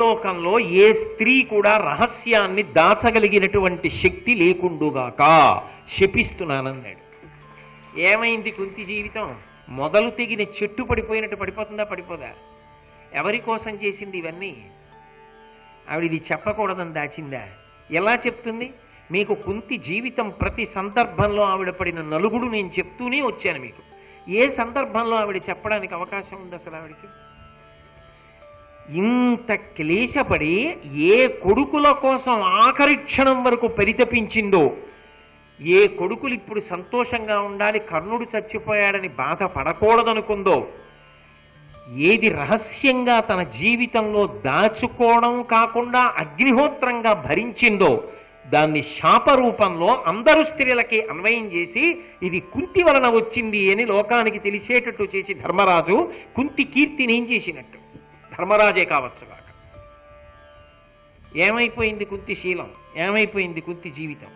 భూలోకంలో ఏ స్త్రీ కూడా రహస్యాన్ని దాచగలిగినటువంటి శక్తి లేకుండుగాక శపిస్తున్నానన్నాడు. ఏమైంది కుంతి జీవితం? మొదలు తెగిన చెట్టు పడిపోయినట్టు పడిపోతుందా? పడిపోదా? ఎవరి కోసం చేసింది ఇవన్నీ? ఆవిడ ఇది చెప్పకూడదని దాచిందా? ఎలా చెప్తుంది? మీకు కుంతి జీవితం ప్రతి సందర్భంలో ఆవిడ పడిన నలుగుడు నేను చెప్తూనే వచ్చాను మీకు. ఏ సందర్భంలో ఆవిడ చెప్పడానికి అవకాశం ఉంది అసలు ఆవిడికి? ఇంత క్లేశపడి ఏ కొడుకుల కోసం ఆఖరి క్షణం వరకు పరితపించిందో, ఏ కొడుకులు ఇప్పుడు సంతోషంగా ఉండాలి, కర్ణుడు చచ్చిపోయాడని బాధపడకూడదనుకుందో, ఏది రహస్యంగా తన జీవితంలో దాచుకోవడం కాకుండా అగ్నిహోత్రంగా భరించిందో దాన్ని శాపరూపంలో అందరు స్త్రీలకి అన్వయం చేసి ఇది కుంతి వలన వచ్చింది అని లోకానికి తెలిసేటట్టు చేసి ధర్మరాజు కుంతి కీర్తిని ఏం చేసినట్టు? ధర్మరాజే కావచ్చు కాక. ఏమైపోయింది కుంతి శీలం? ఏమైపోయింది కుంతి జీవితం?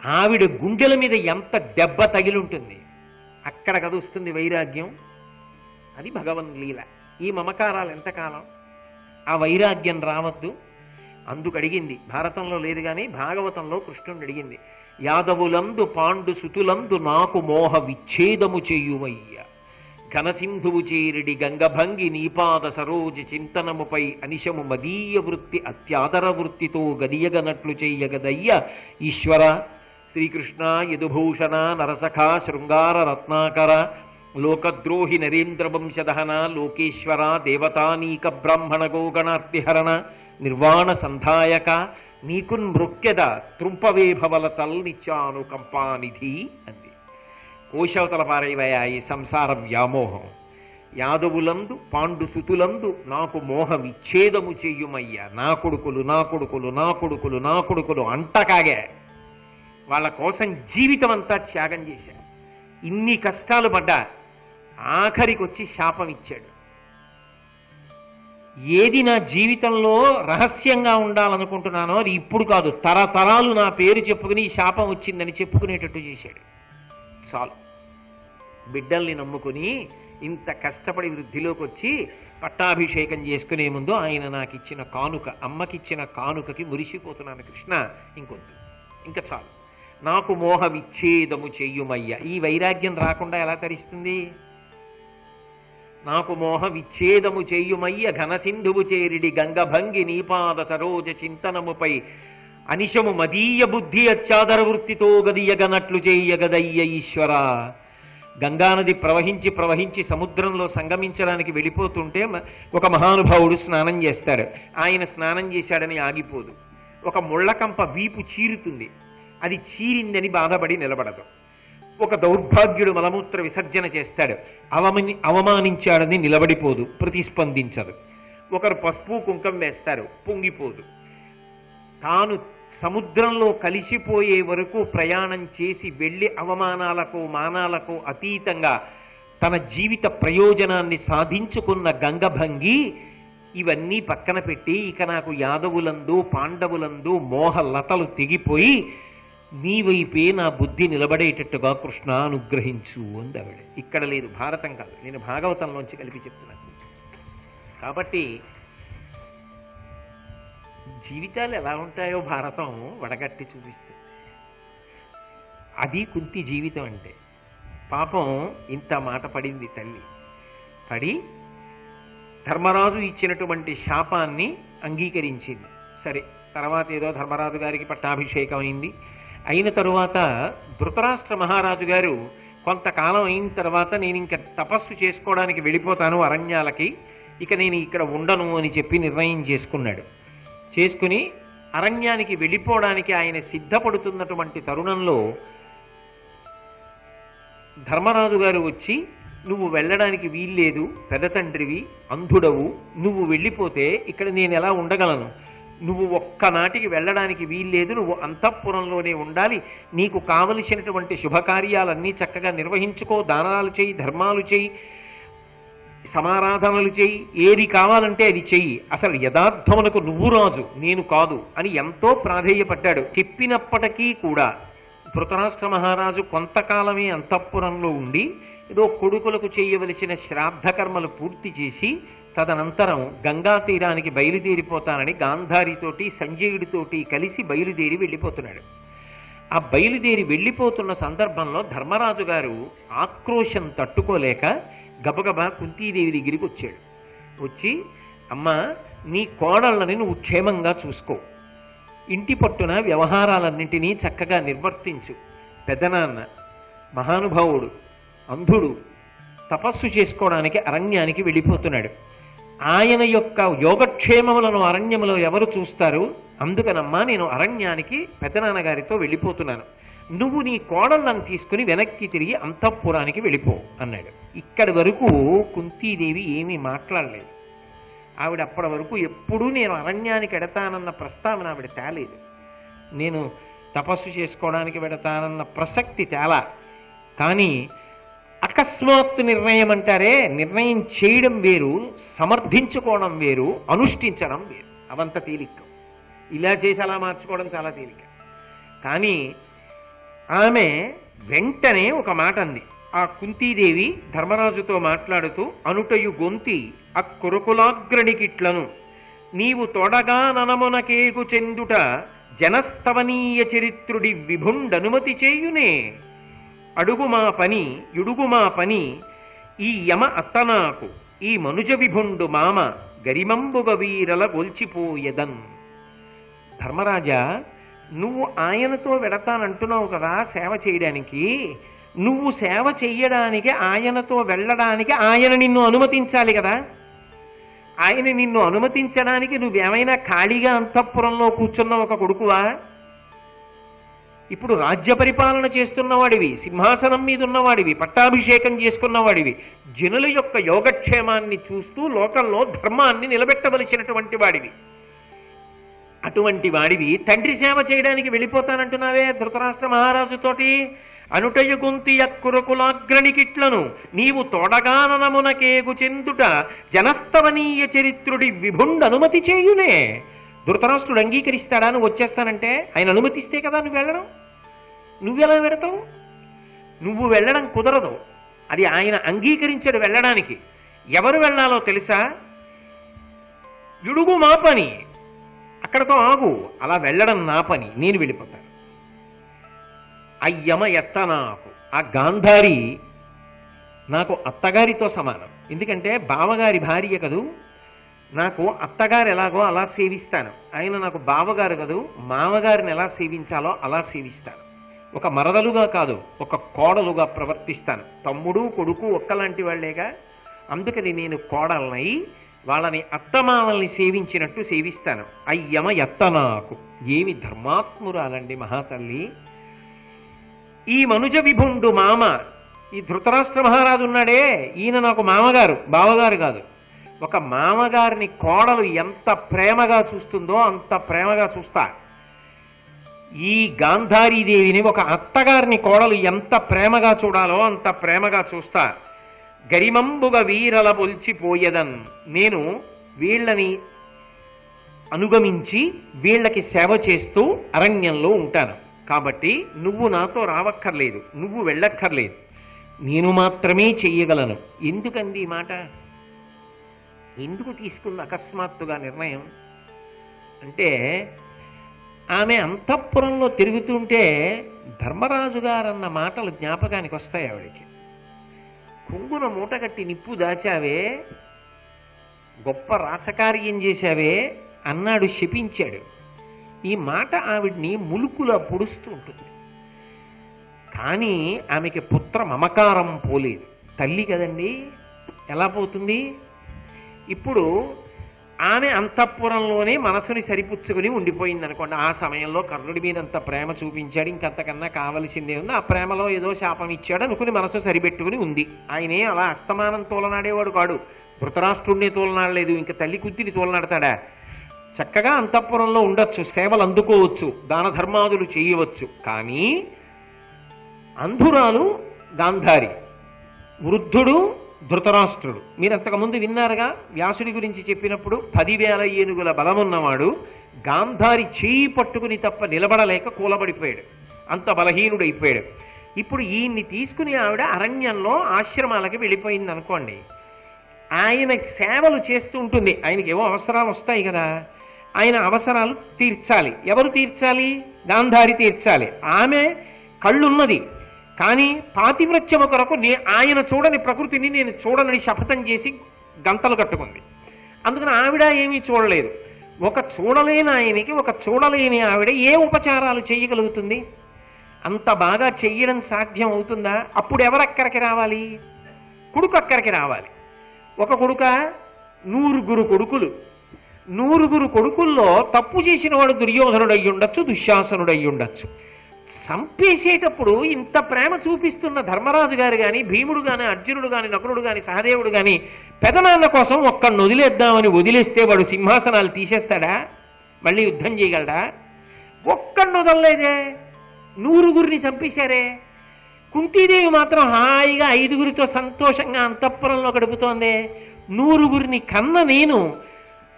ఆవిడ గుండెల మీద ఎంత దెబ్బ తగిలుంటుంది? అక్కడ కదుస్తుంది వైరాగ్యం. అది భగవన్ లీల. ఈ మమకారాలు ఎంతకాలం? ఆ వైరాగ్యం రావద్దు. అందుకు అడిగింది. భారతంలో లేదు కానీ భాగవతంలో కృష్ణుడు అడిగింది, యాదవులందు పాండు సుతులందు నాకు మోహ విచ్ఛేదము చేయుమయ్య, ఘనసింధువు చేరిడి గంగభంగి నీపాద సరోజ చింతనముపై అనిశము మదీయ వృత్తి అత్యాదర వృత్తితో గదియగనట్లు చెయ్యగదయ్య ఈశ్వర. శ్రీకృష్ణ యదుభూషణ నరసఖ శృంగార రత్నాకర లోకద్రోహి నరేంద్ర వంశదహన లోకేశ్వర దేవతానీక బ్రాహ్మణ గోగణార్తిహరణ నిర్వాణ సంధాయక నీకున్ మృక్యద త్రుంపవేభవల తల్నిచ్చాను కంపానిధి అంది. కోశవతల పారైవయ ఈ సంసార వ్యామోహం. యాదవులందు పాండు సుతులందు నాకు మోహ విచ్ఛేదము చెయ్యుమయ్యా. నా కొడుకులు నా కొడుకులు నా కొడుకులు నా కొడుకులు అంటకాగే వాళ్ళ కోసం జీవితం అంతా త్యాగం చేశాడు. ఇన్ని కష్టాలు పడ్డా ఆఖరికి వచ్చి శాపం ఇచ్చాడు. ఏది నా జీవితంలో రహస్యంగా ఉండాలనుకుంటున్నానో అది ఇప్పుడు కాదు, తరతరాలు నా పేరు చెప్పుకుని శాపం వచ్చిందని చెప్పుకునేటట్టు చేశాడు. చాలు. బిడ్డల్ని నమ్ముకుని ఇంత కష్టపడి వృద్ధిలోకి వచ్చి పట్టాభిషేకం చేసుకునే ముందు ఆయన నాకు ఇచ్చిన కానుక, అమ్మకిచ్చిన కానుకకి మురిసిపోతున్నాను కృష్ణ, ఇంకొద్దు, ఇంకా చాలు. నాకు మోహ విచ్ఛేదము చెయ్యుమయ్య. ఈ వైరాగ్యం రాకుండా ఎలా తరిస్తుంది? నాకు మోహ విచ్ఛేదము చెయ్యుమయ్య ఘనసింధువు చేరిడి గంగభంగి నీపాద సరోజ చింతనముపై అనిశము మదీయ బుద్ధి అత్యాదర వృత్తితో గదియగనట్లు చెయ్యగదయ్య ఈశ్వర. గంగానది ప్రవహించి ప్రవహించి సముద్రంలో సంగమించడానికి వెళ్ళిపోతుంటే ఒక మహానుభావుడు స్నానం చేస్తాడు. ఆయన స్నానం చేశాడని ఆగిపోదు. ఒక ముళ్ళకంప వీపు చీరుతుంది. అది చీరిందని బాధపడి నిలబడదు. ఒక దౌర్భాగ్యుడు మలమూత్ర విసర్జన చేస్తాడు. అవమానించాడని నిలబడిపోదు, ప్రతిస్పందించదు. ఒకరు పసుపు కుంకం వేస్తారు, పొంగిపోదు. తాను సముద్రంలో కలిసిపోయే వరకు ప్రయాణం చేసి వెళ్ళి అవమానాలకు మానాలకు అతీతంగా తన జీవిత ప్రయోజనాన్ని సాధించుకున్న గంగభంగి ఇవన్నీ పక్కన పెట్టి ఇక నాకు యాదవులందు పాండవులందు మోహ లతలు తెగిపోయి నీ వైపే నా బుద్ధి నిలబడేటట్టుగా కృష్ణ అనుగ్రహించు అంది ఆవిడ. ఇక్కడ లేదు, భారతం కాదు, నేను భాగవతంలోంచి కలిపి చెప్తున్నాను. కాబట్టి జీవితాలు ఎలా ఉంటాయో భారతం వడగట్టి చూపిస్తుంది. అది కుంతి జీవితం అంటే. పాపం ఇంత మాట పడింది తల్లి. పడి ధర్మరాజు ఇచ్చినటువంటి శాపాన్ని అంగీకరించింది. సరే, తర్వాత ఏదో ధర్మరాజు గారికి పట్టాభిషేకం అయింది. అయిన తరువాత ధృతరాష్ట్ర మహారాజు గారు కొంతకాలం అయిన తర్వాత నేను ఇంకా తపస్సు చేసుకోవడానికి వెళ్ళిపోతాను అరణ్యాలకి, ఇక నేను ఇక్కడ ఉండను అని చెప్పి నిర్ణయం చేసుకున్నాడు. చేసుకుని అరణ్యానికి వెళ్ళిపోవడానికి ఆయన సిద్ధపడుతున్నటువంటి తరుణంలో ధర్మరాజు గారు వచ్చి, నువ్వు వెళ్ళడానికి వీల్లేదు, పెద్ద తండ్రివి, అంధుడవు, నువ్వు వెళ్ళిపోతే ఇక్కడ నేను ఎలా ఉండగలను? నువ్వు ఒక్కనాటికి వెళ్ళడానికి వీల్లేదు, నువ్వు అంతఃపురంలోనే ఉండాలి, నీకు కావలసినటువంటి శుభకార్యాలన్నీ చక్కగా నిర్వహించుకో, దానాలు చేయి, ధర్మాలు చేయి, సమారాధనలు చేయి, ఏది కావాలంటే అది చెయ్యి, అసలు యథార్థమునకు నువ్వు రాజు, నేను కాదు అని ఎంతో ప్రాధేయపడ్డాడు. చెప్పినప్పటికీ కూడా ధృతరాష్ట్ర మహారాజు కొంతకాలమే అంతఃపురంలో ఉండి ఏదో కొడుకులకు చేయవలసిన శ్రాద్ధ కర్మలు పూర్తి చేసి తదనంతరం గంగా తీరానికి బయలుదేరిపోతానని గాంధారితోటి సంజయుడితోటి కలిసి బయలుదేరి వెళ్ళిపోతున్నాడు. ఆ బయలుదేరి వెళ్ళిపోతున్న సందర్భంలో ధర్మరాజు గారు ఆక్రోశం తట్టుకోలేక గబగబా కుంతీదేవి దగ్గరికి వచ్చాడు. వచ్చి, అమ్మా, నీ కోడళ్ళని నువ్వు క్షేమంగా చూసుకో, ఇంటి పట్టున వ్యవహారాలన్నింటినీ చక్కగా నిర్వర్తించు. పెద్దనాన్న మహానుభావుడు, అంధుడు, తపస్సు చేసుకోవడానికి అరణ్యానికి వెళ్ళిపోతున్నాడు. ఆయన యొక్క యోగక్షేమములను అరణ్యములో ఎవరు చూస్తారు? అందుకనమ్మా నేను అరణ్యానికి పెద్దనాన్నగారితో వెళ్ళిపోతున్నాను. నువ్వు నీ కోడళ్ళను తీసుకుని వెనక్కి తిరిగి అంతఃపురానికి వెళ్ళిపో అన్నాడు. ఇక్కడి వరకు కుంతీదేవి ఏమీ మాట్లాడలేదు. ఆవిడ అప్పటి వరకు ఎప్పుడూ నేను అరణ్యానికి వెడతానన్న ప్రస్తావన ఆవిడ తేలేదు. నేను తపస్సు చేసుకోవడానికి వెడతానన్న ప్రసక్తి తేలా. కానీ అకస్మాత్తు నిర్ణయం అంటారే, నిర్ణయం చేయడం వేరు, సమర్థించుకోవడం వేరు, అనుష్ఠించడం వేరు. అవంత తేలిక. ఇలా చేసి అలా మార్చుకోవడం చాలా తేలిక. కానీ ఆమె వెంటనే ఒక మాట అంది. ఆ కుంతీదేవి ధర్మరాజుతో మాట్లాడుతూ, అనుటయు గొంతి అక్కురుకులాగ్రణికిట్లను నీవు తొడగా ననమునకేగు చెందుట జనస్తవనీయ చరిత్రుడి విభుండనుమతి చేయునే. అడుగుమా పని యుడుగుమా పని ఈ యమ అత్తనాకు ఈ మనుజ విభుండు మామ గరిమంబుగ వీరల గొల్చిపోయెదన్. ధర్మరాజా, నువ్వు ఆయనతో వెడతానంటున్నావు కదా సేవ చేయడానికి. నువ్వు సేవ చెయ్యడానికి, ఆయనతో వెళ్ళడానికి ఆయన నిన్ను అనుమతించాలి కదా. ఆయన నిన్ను అనుమతించడానికి నువ్వేమైనా ఖాళీగా అంతఃపురంలో కూర్చున్న ఒక కొడుకువా? ఇప్పుడు రాజ్య పరిపాలన చేస్తున్నవాడివి, సింహాసనం మీద ఉన్నవాడివి, పట్టాభిషేకం చేసుకున్నవాడివి, జనుల యొక్క యోగక్షేమాన్ని చూస్తూ లోకంలో ధర్మాన్ని నిలబెట్టవలసినటువంటి వాడివి. అటువంటి వాడివి తండ్రి సేవ చేయడానికి వెళ్ళిపోతానంటున్నావే ధృతరాష్ట్ర మహారాజుతోటి. అనుటయు గొంతి అక్కురకులాగ్రణికిట్లను నీవు తోడగాననమునకేగు చెందుట జనస్తవనీయ చరిత్రుడి విభుండు అనుమతి చేయునే. ధృతరాష్ట్రుడు అంగీకరిస్తాడా నువ్వు వచ్చేస్తానంటే? ఆయన అనుమతిస్తే కదా నువ్వు వెళ్ళడం. నువ్వెలా వెడతావు? నువ్వు వెళ్ళడం కుదరదు. అది ఆయన అంగీకరించడు వెళ్ళడానికి. ఎవరు వెళ్ళాలో తెలుసా? యుడుగు మా పని, అక్కడతో ఆగు, అలా వెళ్ళడం నా పని, నేను వెళ్ళిపోతాను. అయ్యమ ఎత్త నాకు, ఆ గాంధారి నాకు అత్తగారితో సమానం. ఎందుకంటే బావగారి భార్య కదూ, నాకు అత్తగారు ఎలాగో అలా సేవిస్తాను. ఆయన నాకు బావగారు కదూ, మామగారిని ఎలా సేవించాలో అలా సేవిస్తాను. ఒక మరదలుగా కాదు, ఒక కోడలుగా ప్రవర్తిస్తాను. తమ్ముడు కొడుకు ఒక్కలాంటి వాళ్లేగా. అందుకని నేను కోడల్నై వాళ్ళని అత్తమామల్ని సేవించినట్టు సేవిస్తాను. అయ్యమ ఎత్త నాకు. ఏమి ధర్మాత్మురాలండి మహాతల్లి. ఈ మనుజ విభుండు మామ, ఈ ధృతరాష్ట్ర మహారాజు ఉన్నాడే, ఈయన నాకు మామగారు, బావగారు కాదు. ఒక మామగారిని కోడలు ఎంత ప్రేమగా చూస్తుందో అంత ప్రేమగా చూస్తా. ఈ గాంధారీదేవిని ఒక అత్తగారిని కోడలు ఎంత ప్రేమగా చూడాలో అంత ప్రేమగా చూస్తా. గరిమంబుగ వీరల బొల్చిపోయేదన్. నేను వీళ్ళని అనుగమించి వీళ్ళకి సేవ చేస్తూ అరణ్యంలో ఉంటాను. కాబట్టి నువ్వు నాతో రావక్కర్లేదు, నువ్వు వెళ్ళక్కర్లేదు, నేను మాత్రమే చెయ్యగలను. ఎందుకంది ఈ మాట? ఎందుకు తీసుకున్న అకస్మాత్తుగా నిర్ణయం అంటే, ఆమె అంతఃపురంలో తిరుగుతుంటే ధర్మరాజు గారన్న మాటలు జ్ఞాపకానికి వస్తాయి ఆవిడికి. కొంగున మూటగట్టి నిప్పు దాచావే, గొప్ప రాచకార్యం చేశావే అన్నాడు, శపించాడు. ఈ మాట ఆవిడ్ని ములుకులా పొడుస్తూ ఉంటుంది. కానీ ఆమెకి పుత్ర మమకారం పోలేదు. తల్లి కదండి, ఎలా పోతుంది? ఇప్పుడు ఆమె అంతఃపురంలోనే మనసుని సరిపుచ్చుకుని ఉండిపోయింది అనుకోండి. ఆ సమయంలో కర్ణుడి మీద అంత ప్రేమ చూపించాడు, ఇంకంతకన్నా కావలసిందే ఉంది, ఆ ప్రేమలో ఏదో శాపం ఇచ్చాడు అనుకుని మనసు సరిపెట్టుకుని ఉంది. ఆయనే అలా అస్తమానం తోలనాడేవాడు కాడు. ధృతరాష్ట్రుడిని తోలనాడలేదు, ఇంక తల్లి కుత్తిని తోలనాడతాడా? చక్కగా అంతఃపురంలో ఉండొచ్చు, సేవలు అందుకోవచ్చు, దాన ధర్మాదులు చేయవచ్చు. కానీ అంధురాలు గాంధారి, వృద్ధుడు ధృతరాష్ట్రుడు. మీరు అంతకుముందు విన్నారుగా వ్యాసుడి గురించి చెప్పినప్పుడు 10,000 ఏనుగుల బలమున్నవాడు గాంధారి చేయి పట్టుకుని తప్ప నిలబడలేక కూలబడిపోయాడు, అంత బలహీనుడైపోయాడు. ఇప్పుడు ఈయన్ని తీసుకుని ఆవిడ అరణ్యంలో ఆశ్రమాలకి వెళ్ళిపోయింది అనుకోండి. ఆయన సేవలు చేస్తూ ఉంటుంది. ఆయనకి ఏవో అవసరాలు వస్తాయి కదా, ఆయన అవసరాలు తీర్చాలి. ఎవరు తీర్చాలి? గాంధారి తీర్చాలి. ఆమె కళ్ళున్నది, కానీ పాతివ్రత్యము కొరకు ఆయన చూడని ప్రకృతిని నేను చూడనని శపథం చేసి గంతలు కట్టుకుంది. అందుకని ఆవిడ ఏమీ చూడలేదు. ఒక చూడలేని ఆయనకి ఒక చూడలేని ఆవిడ ఏ ఉపచారాలు చేయగలుగుతుంది? అంత బాగా చెయ్యడం సాధ్యం అవుతుందా? అప్పుడు ఎవరక్కడికి రావాలి? కొడుకు అక్కడికి రావాలి. ఒక కొడుక, 100 కొడుకులు. 100 కొడుకుల్లో తప్పు చేసిన వాడు దుర్యోధనుడు అయ్యి ఉండొచ్చు, దుశ్శాసనుడు అయ్యి ఉండొచ్చు. చంపేసేటప్పుడు ఇంత ప్రేమ చూపిస్తున్న ధర్మరాజు గారు కానీ, భీముడు కానీ, అర్జునుడు కానీ, నకులుడు కానీ, సహదేవుడు కానీ పెదనాన్న కోసం ఒక్కడిని వదిలేద్దామని వదిలేస్తే వాడు సింహాసనాలు తీసేస్తాడా? మళ్ళీ యుద్ధం చేయగలడా? ఒక్కడిని వదలలేదే, 100 చంపేశారే. కుంతీదేవి మాత్రం హాయిగా 5 సంతోషంగా అంతఃపురంలో గడుపుతోందే. 100 కన్న నేను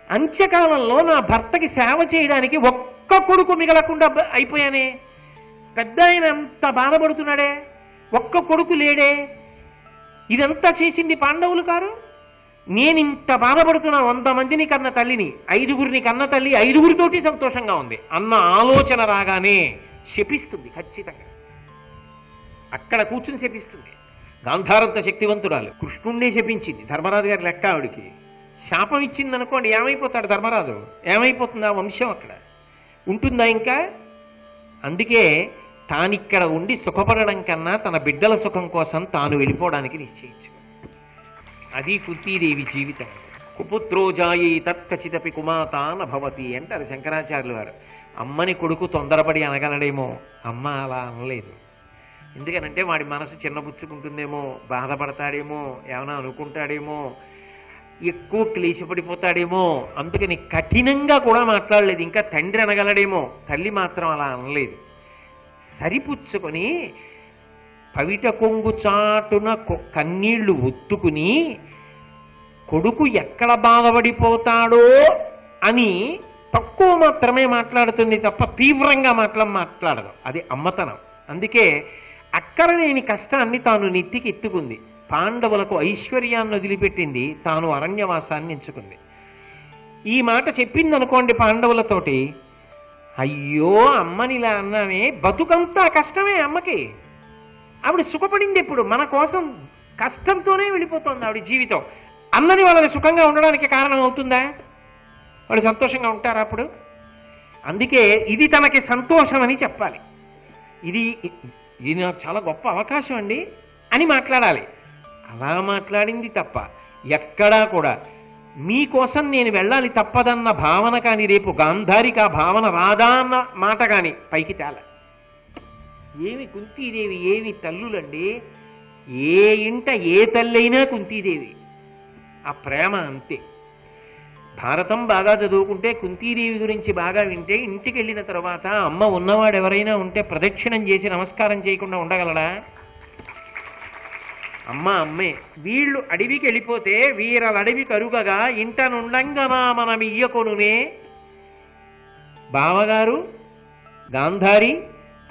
అంత్యకాలంలో నా భర్తకి సేవ చేయడానికి ఒక్క కొడుకు మిగలకుండా అయిపోయానే. పెద్ద ఆయన అంత బాధపడుతున్నాడే, ఒక్క కొడుకు లేడే. ఇదంతా చేసింది పాండవులు కారు. నేనింత బాధపడుతున్నా 100 మందిని కన్న తల్లిని, 5 కన్న తల్లి 5 సంతోషంగా ఉంది అన్న ఆలోచన రాగానే శపిస్తుంది ఖచ్చితంగా. అక్కడ కూర్చుని శపిస్తుంది. గాంధారంత శక్తివంతురాలు, కృష్ణుణ్ణే శపించింది. ధర్మరాజు గారి లెక్క ఆవిడికి శాపం ఇచ్చింది అనుకోండి, ఏమైపోతాడు ధర్మరాజు? ఏమైపోతుంది ఆ వంశం? అక్కడ ఉంటుందా ఇంకా? అందుకే తానిక్కడ ఉండి సుఖపడడం కన్నా తన బిడ్డల సుఖం కోసం తాను వెళ్ళిపోవడానికి నిశ్చయించు. అది కుంతీదేవి జీవితం. కుపుత్రోజాయి తత్కచితపి కుమాతాన భవతి అంటారు శంకరాచార్యులు వారు. అమ్మని కొడుకు తొందరపడి అనగలడేమో, అమ్మ అలా అనలేదు. ఎందుకనంటే వాడి మనసు చిన్నబుచ్చుకుంటుందేమో, బాధపడతాడేమో, ఏమైనా అనుకుంటాడేమో, ఎక్కువ క్లేశపడిపోతాడేమో. అందుకని కఠినంగా కూడా మాట్లాడలేదు. ఇంకా తండ్రి అనగలడేమో, తల్లి మాత్రం అలా అనలేదు. సరిపుచ్చుకొని పవిట కొంగు చాటున కన్నీళ్లు ఒత్తుకుని కొడుకు ఎక్కడ బాధపడిపోతాడో అని తక్కువ మాత్రమే మాట్లాడుతుంది తప్ప తీవ్రంగా మాట్లాడదు. అది అమ్మతనం. అందుకే అక్కడ లేని కష్టాన్ని తాను నెత్తికి ఎత్తుకుంది. పాండవులకు ఐశ్వర్యాన్ని వదిలిపెట్టింది, తాను అరణ్యవాసాన్ని ఎంచుకుంది. ఈ మాట చెప్పిందనుకోండి పాండవులతోటి, అయ్యో అమ్మనిలా అన్నామే, బతుకంతా కష్టమే అమ్మకి. ఆవిడ సుఖపడింది ఎప్పుడు? మన కోసం కష్టంతోనే వెళ్ళిపోతుంది ఆవిడ జీవితం. అన్నది వాళ్ళని సుఖంగా ఉండడానికి కారణం అవుతుందా? వాళ్ళు సంతోషంగా ఉంటారా అప్పుడు? అందుకే ఇది తనకి సంతోషం అని చెప్పాలి. ఇది నాకు చాలా గొప్ప అవకాశం అండి అని మాట్లాడాలి. అలా మాట్లాడింది తప్ప ఎక్కడా కూడా మీకోసం నేను వెళ్ళాలి తప్పదన్న భావన కానీ, రేపు గాంధారికి ఆ భావన రాదా అన్న మాట కానీ పైకి తేల. ఏమి కుంతీదేవి, ఏమి తల్లులండి! ఏ ఇంట ఏ తల్లైనా కుంతీదేవి. ఆ ప్రేమ అంతే. భారతం బాగా చదువుకుంటే, కుంతీదేవి గురించి బాగా వింటే, ఇంటికి వెళ్ళిన తర్వాత అమ్మ ఉన్నవాడు ఎవరైనా ఉంటే ప్రదక్షిణం చేసి నమస్కారం చేయకుండా ఉండగలడా? అమ్మ అమ్మే. వీళ్ళు అడవికి వెళ్ళిపోతే వీరల అడవి కరుగగా ఇంటనుండంగనా మనమియ్యకొనునే. బావగారు గాంధారి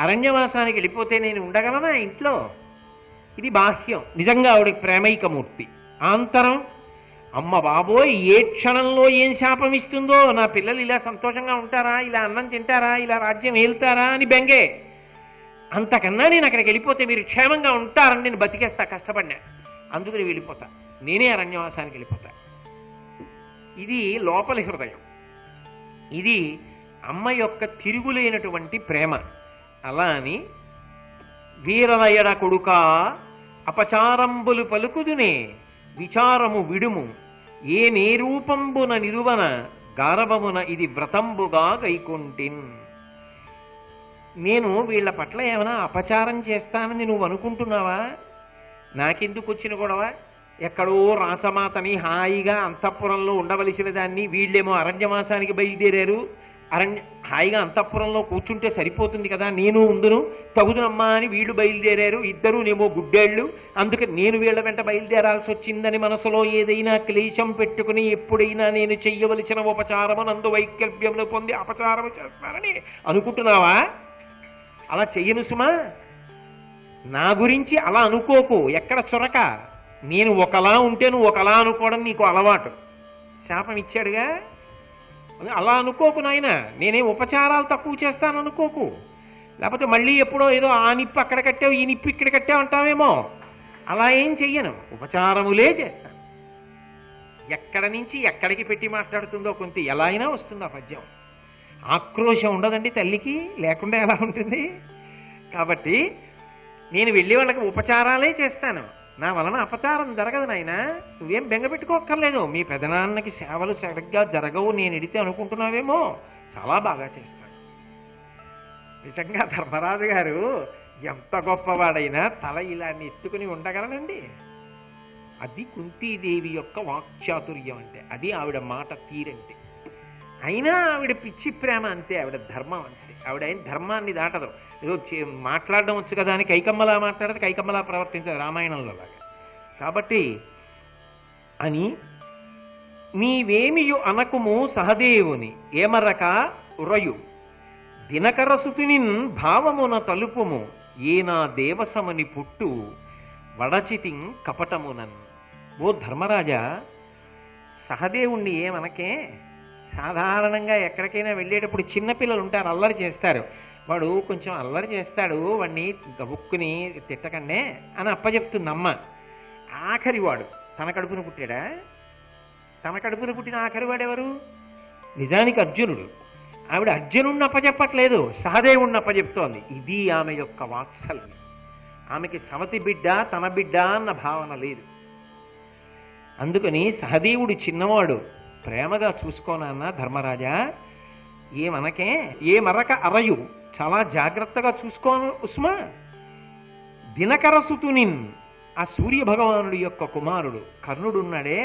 అరణ్యవాసానికి వెళ్ళిపోతే నేను ఉండగలనా ఇంట్లో? ఇది బాహ్యం. నిజంగా ఆవిడ ప్రేమైకమూర్తి. ఆంతరం, అమ్మ బాబోయ్ ఏ క్షణంలో ఏం శాపం ఇస్తుందో, నా పిల్లలు ఇలా సంతోషంగా ఉంటారా, ఇలా అన్నం తింటారా, ఇలా రాజ్యం ఏలుతారా అని బెంగే. అంతకన్నా నేను అక్కడికి వెళ్ళిపోతే మీరు క్షేమంగా ఉంటారని నేను బతికేస్తా కష్టపడినా, అందుకని వెళ్ళిపోతా, నేనే అరణ్యవాసానికి వెళ్ళిపోతా. ఇది లోపలి హృదయం. ఇది అమ్మ యొక్క తిరుగులేనటువంటి ప్రేమ. అలా అని వీరలయడ కొడుకా అపచారంబులు పలుకుదునే విచారము విడుము ఏ నేరూపంబున నిరువన గారవమున ఇది వ్రతంబుగా గైకొంటిన్. నేను వీళ్ల పట్ల ఏమైనా అపచారం చేస్తానని నువ్వు అనుకుంటున్నావా? నాకెందుకు వచ్చిన గొడవ? ఎక్కడో రాచమాతని హాయిగా అంతఃపురంలో ఉండవలసిన దాన్ని వీళ్ళేమో అరణ్యవాసానికి బయలుదేరారు. హాయిగా అంతఃపురంలో కూర్చుంటే సరిపోతుంది కదా, నేను ఉందును తగుదునమ్మా అని వీళ్ళు బయలుదేరారు. ఇద్దరునేమో గుడ్డేళ్లు. అందుకని నేను వీళ్ళ వెంట బయలుదేరాల్సి వచ్చిందని మనసులో ఏదైనా క్లేశం పెట్టుకుని ఎప్పుడైనా నేను చెయ్యవలసిన ఉపచారము నందు వైకల్ప్యమును పొంది అపచారము చేస్తానని అనుకుంటున్నావా? అలా చెయ్యను సుమా. నా గురించి అలా అనుకోకు. ఎక్కడ చొరక? నేను ఒకలా ఉంటే నువ్వు ఒకలా అనుకోవడం నీకు అలవాటు. శాపం ఇచ్చాడుగా, అలా అనుకోకు నాయన. నేనేం ఉపచారాలు తక్కువ చేస్తాను అనుకోకు. లేకపోతే మళ్ళీ ఎప్పుడో ఏదో ఆ నిప్పు అక్కడ కట్టావు, ఈ నిప్పు ఇక్కడ కట్టావు అంటావేమో. అలా ఏం చెయ్యను, ఉపచారములే చేస్తాను. ఎక్కడ నుంచి ఎక్కడికి పెట్టి మాట్లాడుతుందో కొంత ఎలా అయినా వస్తుంది ఆ పద్యం. ఆక్రోశం ఉండదండి తల్లికి, లేకుండా ఎలా ఉంటుంది? కాబట్టి నేను వెళ్ళి వాళ్ళకి ఉపచారాలే చేస్తాను. నా వలన అపచారం జరగదు నాయన, నువ్వేం బెంగ పెట్టుకోక్కర్లేదు. మీ పెదనాన్నకి సేవలు సరిగ్గా జరగవు నేను ఎడితే అనుకుంటున్నావేమో, చాలా బాగా చేస్తాను. నిజంగా ధర్మరాజు గారు ఎంత గొప్పవాడైనా తల ఇలా ఎత్తుకుని ఉండగలనండి. అది కుంతీదేవి యొక్క వాక్చాతుర్యం అంటే, అది ఆవిడ మాట తీరంటే. అయినా ఆవిడ పిచ్చి ప్రేమ అంతే, ఆవిడ ధర్మం అంతే. ఆవిడ అయిన ధర్మాన్ని దాటదు. ఏదో మాట్లాడడం వచ్చు కదా అని కైకమ్మలా మాట్లాడదు, కైకమ్మలా ప్రవర్తించదు రామాయణంలో లాగా. కాబట్టి అని నీవేమియు అనకుము సహదేవుని ఏమరక ఉరయు దినకరసుతునిన్ భావమున తలుపుము ఏనా దేవసమని పుట్టు వడచితిం కపటమునన్. ఓ ధర్మరాజా, సహదేవుణ్ణి ఏమనకే. సాధారణంగా ఎక్కడికైనా వెళ్ళేటప్పుడు చిన్నపిల్లలు ఉంటారు, అల్లరి చేస్తారు. వాడు కొంచెం అల్లరి చేస్తాడు, వాడిని గబుక్కుని తిట్టకండే అని అప్పచెప్తుంది అమ్మ. ఆఖరివాడు తన కడుపున పుట్టాడా? తన కడుపున పుట్టిన ఆఖరివాడెవరు? నిజానికి అర్జునుడు. ఆవిడ అర్జునుడిని అప్పచెప్పట్లేదు, సహదేవుణ్ణి అప్పచెప్తోంది. ఇది ఆమె యొక్క వాత్సల్యం. ఆమెకి సవతి బిడ్డ తన బిడ్డ అన్న భావన లేదు. అందుకని సహదేవుడు చిన్నవాడు, ప్రేమగా చూసుకోనన్న ధర్మరాజా ఏమనకే. ఏ మరక అరయు, చాలా జాగ్రత్తగా చూసుకోను ఉస్మా. దినకరసుతునిన్, ఆ సూర్య భగవానుడి యొక్క కుమారుడు కర్ణుడున్నాడే,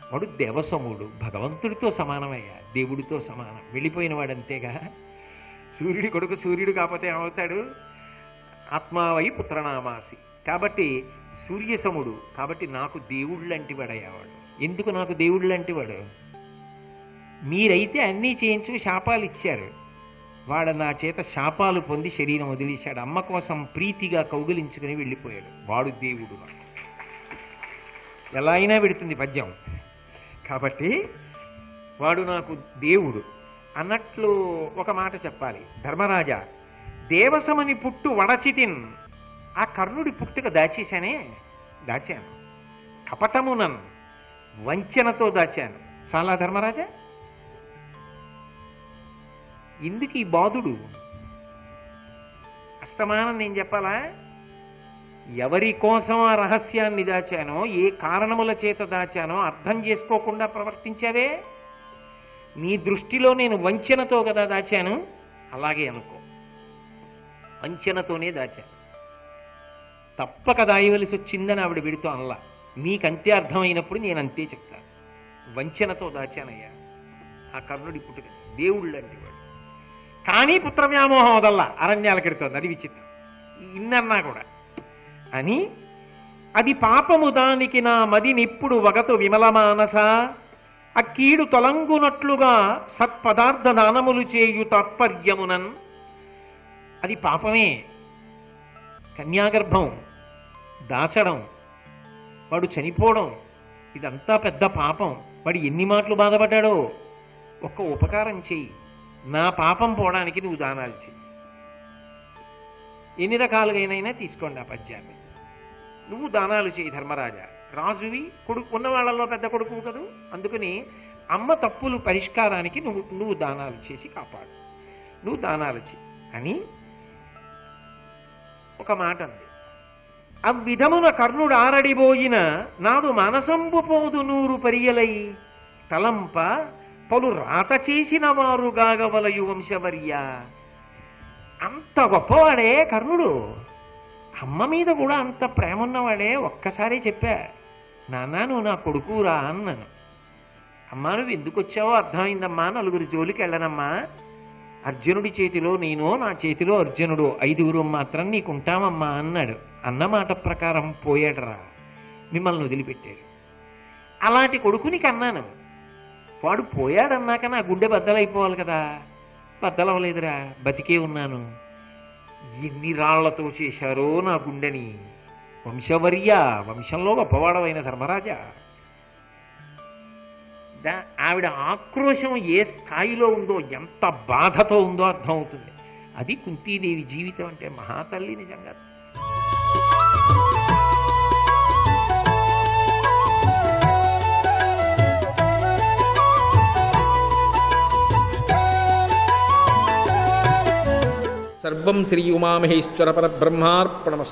వాడు దేవసముడు, భగవంతుడితో సమానమయ్యా, దేవుడితో సమానం. వెళ్ళిపోయిన వాడంతేగా. సూర్యుడి కొడుకు సూర్యుడు కాకపోతే ఏమవుతాడు? ఆత్మావై పుత్రనామాసి. కాబట్టి సూర్యసముడు, కాబట్టి నాకు దేవుళ్ళంటి వాడయ్యావాడు. ఎందుకు నాకు దేవుళ్ళంటి వాడు? మీరైతే అన్నీ చేయించు శాపాలు ఇచ్చారు, వాడు నా చేత శాపాలు పొంది శరీరం వదిలేశాడు. అమ్మ కోసం ప్రీతిగా కౌగిలించుకుని వెళ్ళిపోయాడు. వాడు దేవుడు. ఎలా అయినా పెడుతుంది పద్యం. కాబట్టి వాడు నాకు దేవుడు అన్నట్లు ఒక మాట చెప్పాలి. ధర్మరాజా, దేవసమని పుట్టు వడచితిన్, ఆ కర్ణుడి పుట్టుక దాచాను. కపటమునన్, వంచనతో దాచాను. చాలా ధర్మరాజా, ఎందుకు ఈ బాధుడు? అస్తమానం నేను చెప్పాలా? ఎవరి కోసం ఆ రహస్యాన్ని దాచానో, ఏ కారణముల చేత దాచానో అర్థం చేసుకోకుండా ప్రవర్తించావే. నీ దృష్టిలో నేను వంచనతో కదా దాచాను, అలాగే అనుకో. వంచనతోనే దాచాను, తప్పక దాయవలసి వచ్చిందని ఆవిడ విడుతూ అనలా. నీకంతే అర్థమైనప్పుడు నేను అంతే చెప్తాను. వంచనతో దాచానయ్యా ఆ కర్ణుడి పుట్టుక. దేవుళ్ళు అంటే వాడు. కానీ పుత్ర వ్యామోహం వదల్లా అరణ్యాలకెడుతోంది. అది విచిత్రం. ఇన్నన్నా కూడా అని, అది పాపము దానికి నా మది నిప్పుడు వగతు విమల మానస, ఆ కీడు తొలంగునట్లుగా సత్పదార్థ దానములు చేయు తాత్పర్యమునన్. అది పాపమే. కన్యాగర్భం దాచడం, వాడు చనిపోవడం, ఇదంతా పెద్ద పాపం. వాడు ఎన్ని మాటలు బాధపడ్డాడో. ఒక్క ఉపకారం చెయ్యి, నా పాపం పోవడానికి నువ్వు దానాలు చెయ్యి. ఎన్ని రకాలుగానైనా తీసుకోండి ఆ పద్యాన్ని. నువ్వు దానాలు చేయి ధర్మరాజా. రాజువి, కొడుకు ఉన్న వాళ్ళలో పెద్ద కొడుకు కదూ, అందుకని అమ్మ తప్పులు పరిష్కారానికి నువ్వు దానాలు చేసి కాపాడు. నువ్వు దానాలు చెయ్యి అని ఒక మాట అంది. అవ్విధమున కర్ణుడు ఆరడిబోయిన నాదు మనసంబు పోదు నూరు పరియలై తలంప పలు రాత చేసిన వారు గాగవలయు వంశవర్య. అంత గొప్పవాడే కర్ణుడు, అమ్మ మీద కూడా అంత ప్రేమ ఉన్నవాడే. ఒక్కసారి చెప్పా, నాన్న నువ్వు నా కొడుకురా అన్నాను. అమ్మా నువ్వు ఎందుకు వచ్చావో అర్థమైందమ్మా, నలుగురి జోలికి వెళ్ళనమ్మా. అర్జునుడి చేతిలో నేను, నా చేతిలో అర్జునుడు, 5గురు మాత్రం నీకుంటామమ్మా అన్నాడు. అన్నమాట ప్రకారం పోయాడరా, మిమ్మల్ని వదిలిపెట్టాడు. అలాంటి కొడుకుని కన్నాను. వాడు పోయాడన్నాక నా గుండె బద్దలైపోవాలి కదా, బద్దలవలేదురా, బతికే ఉన్నాను. ఎన్ని రాళ్లతో చేశారో నా గుండెని, వంశవర్య, వంశంలో గొప్పవాడమైన ధర్మరాజా. ఆవిడ ఆక్రోశం ఏ స్థాయిలో ఉందో, ఎంత బాధతో ఉందో అర్థమవుతుంది. అది కుంతీదేవి జీవితం అంటే. మహాతల్లి నిజంగా. సర్వం శ్రీ ఉమామహేశ్వర పరబ్రహ్మార్పణమస్తు.